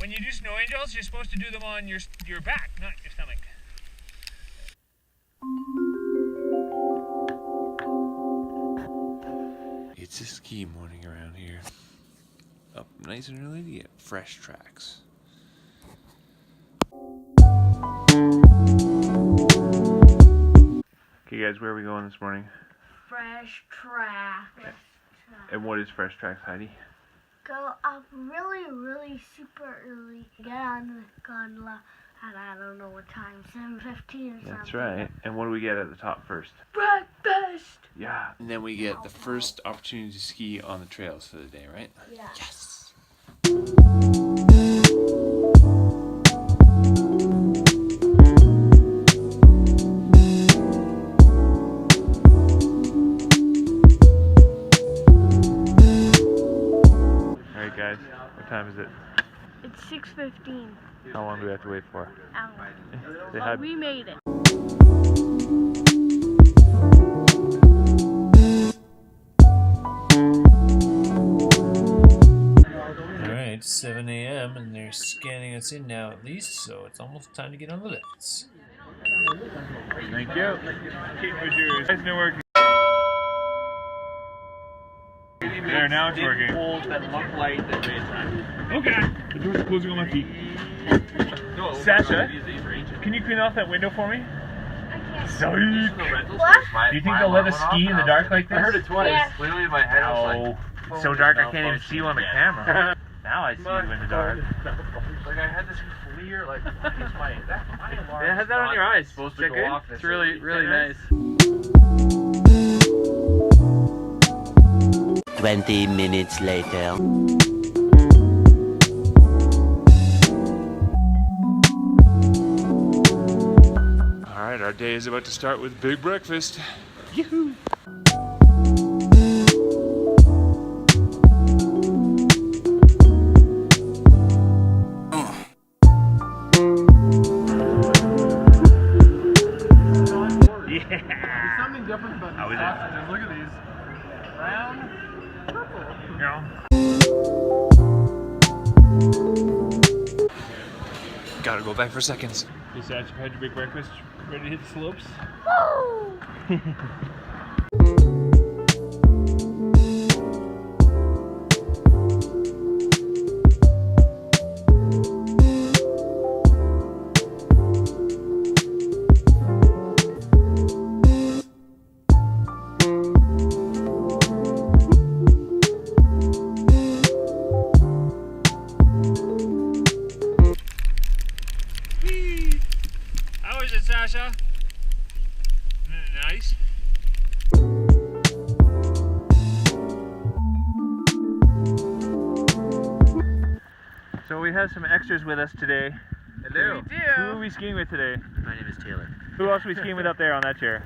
When you do snow angels, you're supposed to do them on your back, not your stomach. It's a ski morning around here. Up nice and early to get fresh tracks. Okay guys, where are we going this morning? Fresh tracks. And what is fresh tracks, Heidi? Go up really super early. Get on the gondola at I don't know what time, 7:15 or something. That's right. And what do we get at the top first? Breakfast! Yeah. And then we get the first opportunity to ski on the trails for the day, right? Yeah. Yes! Alright guys, what time is it? It's 6:15. How long do we have to wait for? Hour. They But had... we made it. Alright, 7 a.m. and they're scanning us in now at least, so it's almost time to get on the lifts. Thank you. Keep with yours. Guys know working. There, now it's working. Holes that look like the daytime. Okay. The door's closing on my feet. No, Sasha, can you clean off that window for me? Sorry. What? Do you think they'll let us ski in the dark like this? I heard it twice. Yeah. Literally in my head, I was like, So dark I can't even see you on the camera. Now I see you in the dark. Like I had this clear, like, that's my alarm. Yeah, have that on your eyes. Supposed to Check go it. off. It's really nice. 20 minutes later. Alright, our day is about to start with big breakfast. Yoo-hoo! Yeah. Something different about How is it? sausages. Look at these. Brown, purple. You know? Gotta go back for seconds. Hey Sasha, had your big breakfast? Ready to hit the slopes? Woo! How is it, Sasha? Nice. So we have some extras with us today. Hello. Who are we skiing with today? My name is Taylor. Who else are we skiing with up there on that chair?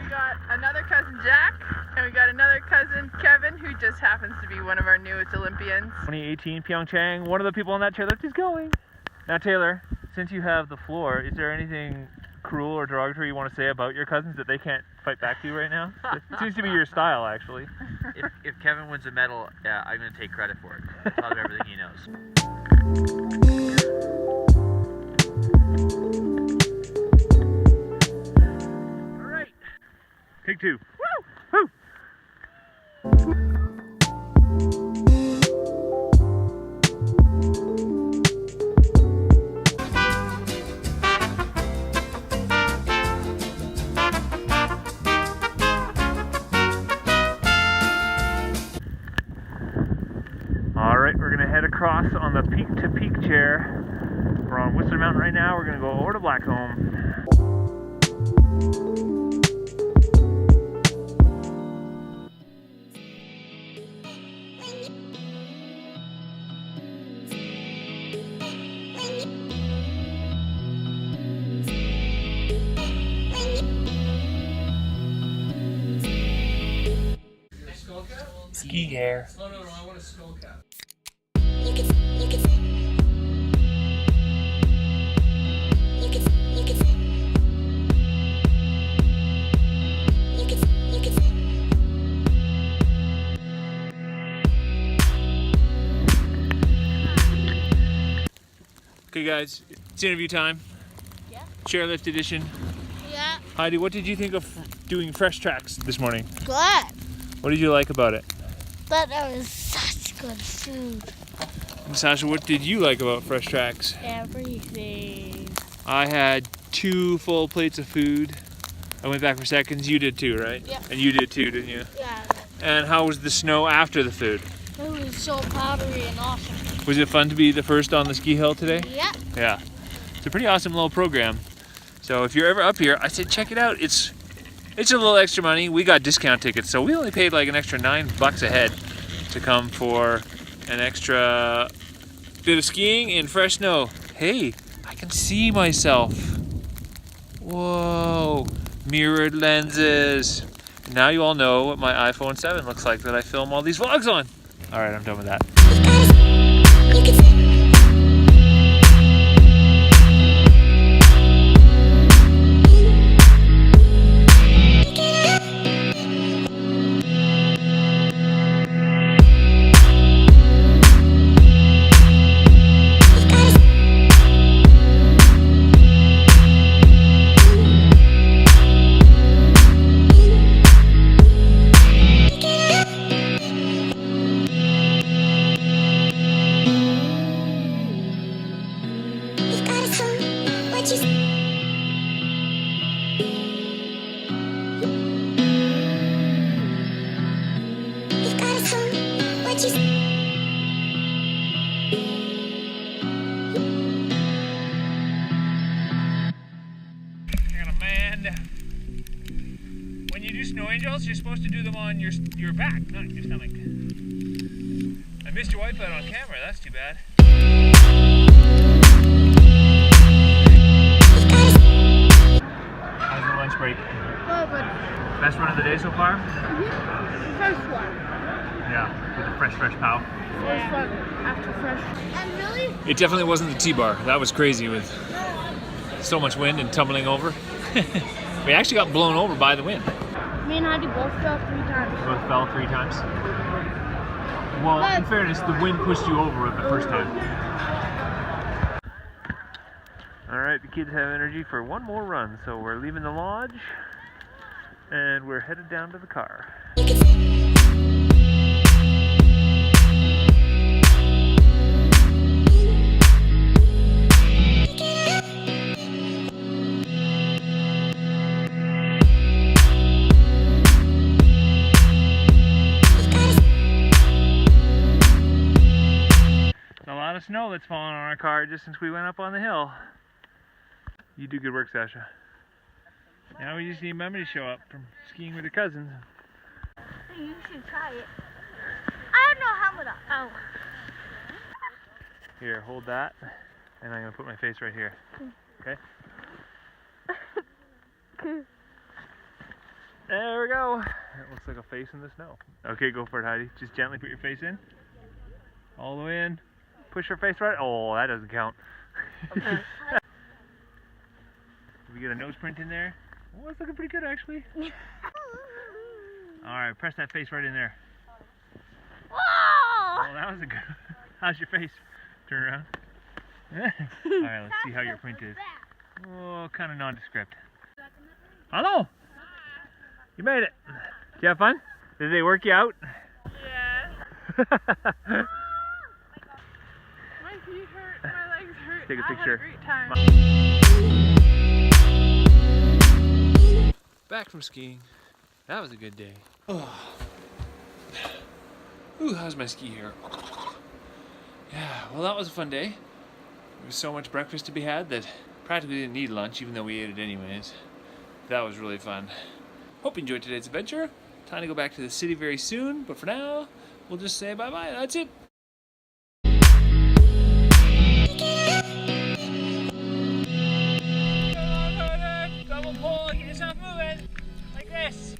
We got another cousin Jack, and we got another cousin Kevin, who just happens to be one of our newest Olympians. 2018 Pyeongchang. One of the people on that chairlift is going. Now Taylor, since you have the floor, is there anything cruel or derogatory you want to say about your cousins that they can't fight back to right now? It seems to be your style, actually. If Kevin wins a medal, yeah, I'm going to take credit for it. I'll tell him everything he knows. All right. Take two. Woo! Woo! All right, we're gonna head across on the peak-to-peak chair. We're on Whistler Mountain right now. We're gonna go over to Backcomb. Ski gear. Oh no, I want a skull cap. Okay guys, it's interview time. Yeah. Chairlift edition. Yeah. Heidi, what did you think of doing fresh tracks this morning? Good. What did you like about it? But that was such good food. And Sasha, what did you like about fresh tracks? Everything. I had 2 full plates of food. I went back for seconds. You did too, right? Yeah. And you did too, didn't you? Yeah. And how was the snow after the food? It was so powdery and awesome. Was it fun to be the first on the ski hill today? Yeah. Yeah. It's a pretty awesome little program. So if you're ever up here, I said check it out. It's a little extra money. We got discount tickets, so we only paid like an extra $9 a head to come for an extra bit of skiing in fresh snow. Hey, I can see myself. Whoa, mirrored lenses. Now you all know what my iPhone 7 looks like that I film all these vlogs on. All right, I'm done with that. When you do snow angels, you're supposed to do them on your back, not your stomach. I missed your wipeout on camera, that's too bad. How's the lunch break? Oh, but Best run of the day so far? the first one. Yeah, with the fresh pow. First one after fresh. And really? It definitely wasn't the T-bar. That was crazy with so much wind and tumbling over. We actually got blown over by the wind. Me and Heidi both fell 3 times. Both fell 3 times? Well, in fairness, the wind pushed you over the first time. Alright, the kids have energy for one more run, so we're leaving the lodge and we're headed down to the car. Snow that's fallen on our car just since we went up on the hill. You do good work, Sasha. Now we just need Mummy to show up from skiing with her cousins. You should try it. I don't know how much. Oh. Here, hold that, and I'm gonna put my face right here. Okay? There we go. That looks like a face in the snow. Okay, go for it, Heidi. Just gently put your face in. All the way in. Push your face right. Oh, that doesn't count. Okay. We get a nose print in there. Oh, it's looking pretty good actually. All right, press that face right in there. Whoa! Oh, that was a good. How's your face? Turn around. All right, let's see how your print is. Oh, kind of nondescript. Hello. You made it. Did you have fun? Did they work you out? Yeah. My feet hurt, my legs hurt. Take a I picture. had a great time. Back from skiing. That was a good day. Oh. Ooh, how's my ski hair? Yeah, well that was a fun day. There was so much breakfast to be had that practically didn't need lunch, even though we ate it anyways. That was really fun. Hope you enjoyed today's adventure. Time to go back to the city very soon, but for now, we'll just say bye-bye. That's it. Double pull, get yourself moving, like this.